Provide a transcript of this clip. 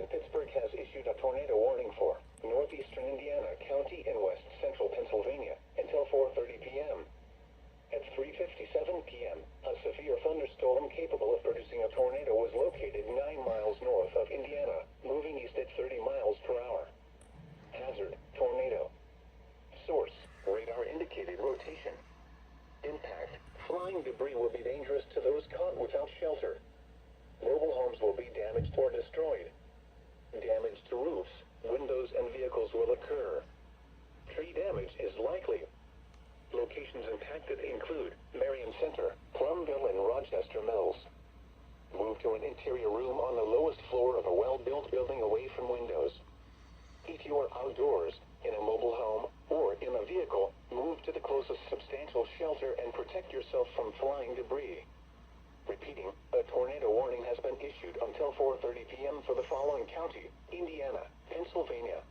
in Pittsburgh has issued a tornado warning for Northeastern Indiana County and west central Pennsylvania until 4:30 p.m. At 3:57 p.m., a severe thunderstorm capable of producing a tornado was located 9 miles north of Indiana, moving east at 30 miles per hour. Hazard, tornado. Source, radar indicated rotation. Impact, flying debris will be dangerous to those caught without shelter. Mobile homes will be damaged or destroyed. Damage to roofs, windows, and vehicles will occur. Tree damage is likely. Locations impacted include Marion Center, Plumville, and Rochester Mills. Move to an interior room on the lowest floor of a well-built building away from windows. If you are outdoors, in a mobile home, or in a vehicle, move to the closest substantial shelter and protect yourself from flying debris. Repeating, a tornado warning has been issued until 4:30 p.m. for the following county: Indiana, Pennsylvania,